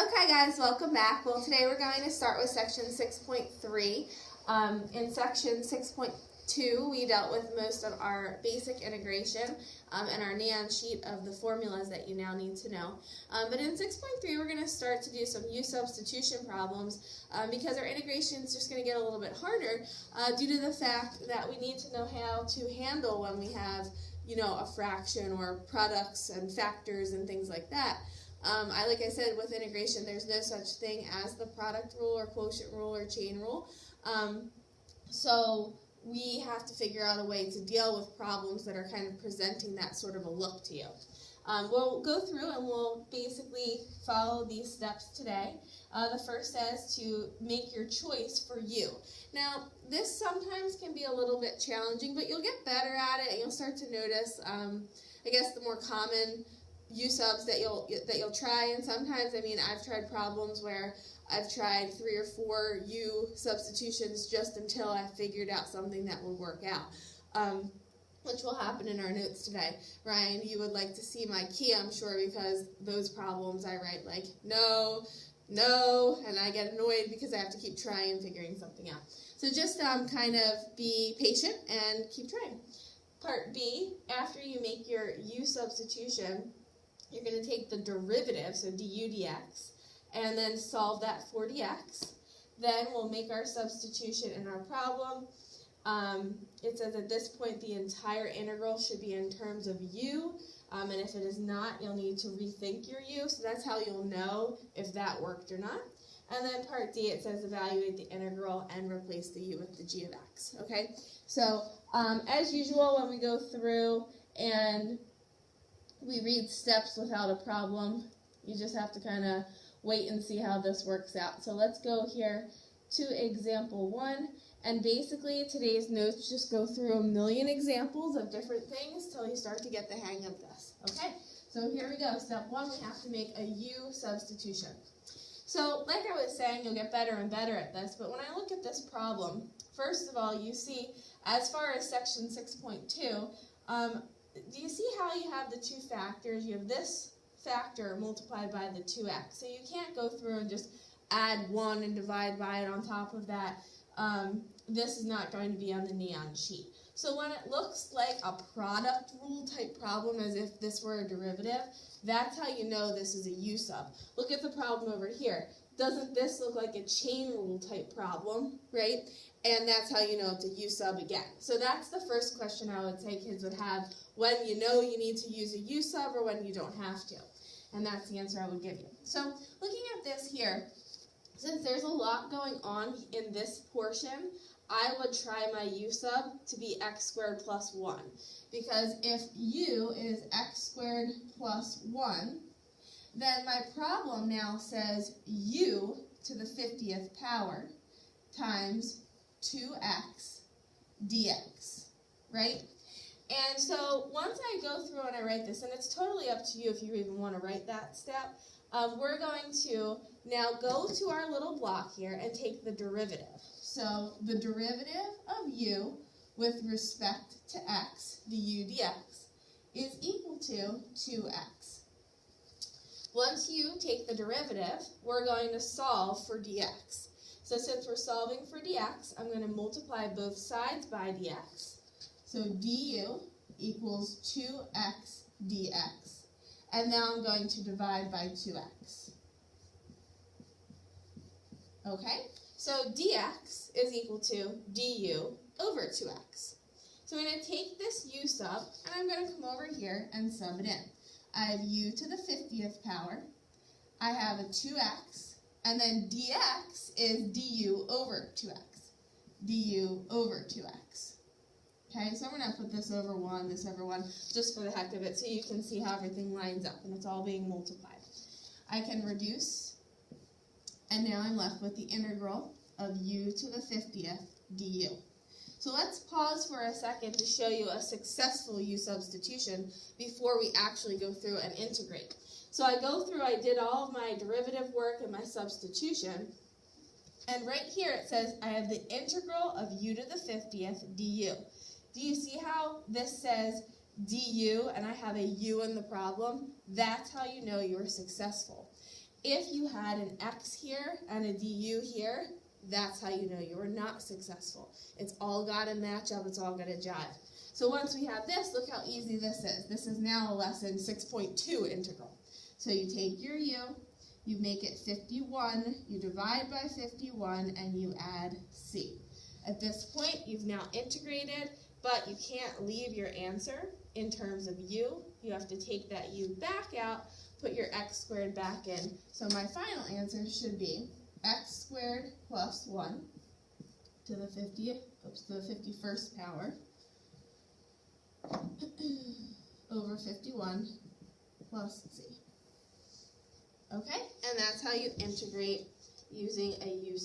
Okay guys, welcome back. Well, today we're going to start with section 6.3. In section 6.2, we dealt with most of our basic integration and our neon sheet of the formulas that you now need to know. But in 6.3, we're going to start to do some U substitution problems because our integration is just going to get a little bit harder due to the fact that we need to know how to handle when we have, a fraction or products and factors and things like that. Like I said, with integration, there's no such thing as the product rule or quotient rule or chain rule. So we have to figure out a way to deal with problems that are kind of presenting that sort of a look to you. We'll go through and we'll basically follow these steps today. The first says to make your choice for U. Now, this sometimes can be a little bit challenging, but you'll get better at it and you'll start to notice, I guess, the more common U subs that you'll try, and sometimes, I've tried problems where I've tried 3 or 4 U substitutions just until I figured out something that would work out, which will happen in our notes today. Ryan, you would like to see my key, I'm sure, because those problems I write like, no, and I get annoyed because I have to keep trying and figuring something out. So just kind of be patient and keep trying. Part B, after you make your U substitution, you're going to take the derivative, so du dx, and then solve that for dx. Then we'll make our substitution in our problem. It says at this point the entire integral should be in terms of u, and if it is not, you'll need to rethink your u, so that's how you'll know if that worked or not. And then part D, it says evaluate the integral and replace the u with the g of x. Okay, so as usual, when we go through and we read steps without a problem, you just have to kind of wait and see how this works out. So let's go here to example 1, and basically today's notes just go through a million examples of different things till you start to get the hang of this. Okay, so here we go. Step 1, we have to make a U substitution. So like I was saying, you'll get better and better at this, but when I look at this problem, first of all, you see, as far as section 6.2, do you see how you have the 2 factors? You have this factor multiplied by the 2x. So you can't go through and just add 1 and divide by it on top of that. This is not going to be on the neon sheet. So when it looks like a product rule type problem, as if this were a derivative, that's how you know this is a U sub. Look at the problem over here. Doesn't this look like a chain rule type problem, right? And that's how you know it's a U sub again. So that's the first question I would say kids would have when you know you need to use a U sub or when you don't have to. And that's the answer I would give you. So looking at this here, since there's a lot going on in this portion, I would try my U sub to be x squared plus 1. Because if U is x squared plus 1, then my problem now says U to the 50th power times 2x dx, right? And so once I go through and I write this, and it's totally up to you if you even want to write that step, we're going to now go to our little block here and take the derivative. So the derivative of u with respect to x, du dx, is equal to 2x. Once you take the derivative, we're going to solve for dx. So since we're solving for dx, I'm going to multiply both sides by dx. So du equals 2x dx. And now I'm going to divide by 2x. Okay? So dx is equal to du over 2x. So I'm going to take this u sub, and I'm going to come over here and sub it in. I have u to the 50th power. I have a 2x. And then dx is du over 2x. du over 2x. Okay, so I'm going to put this over 1, this over 1, just for the heck of it, so you can see how everything lines up, and it's all being multiplied. I can reduce, and now I'm left with the integral of u to the 50th du. So let's pause for a second to show you a successful u substitution before we actually go through and integrate. So I did all of my derivative work and my substitution, and right here it says I have the integral of u to the 50th du. Do you see how this says du and I have a u in the problem? That's how you know you were successful. If you had an x here and a du here, that's how you know you were not successful. It's all got to match up. It's all got to jive. So once we have this, look how easy this is. This is now a lesson 6.2 integral. So you take your u, you make it 51, you divide by 51, and you add c. At this point, you've now integrated, but you can't leave your answer in terms of u. You have to take that u back out, put your x squared back in. So my final answer should be x squared plus 1 to the 51st power over 51 plus c. Okay, and that's how you integrate using a u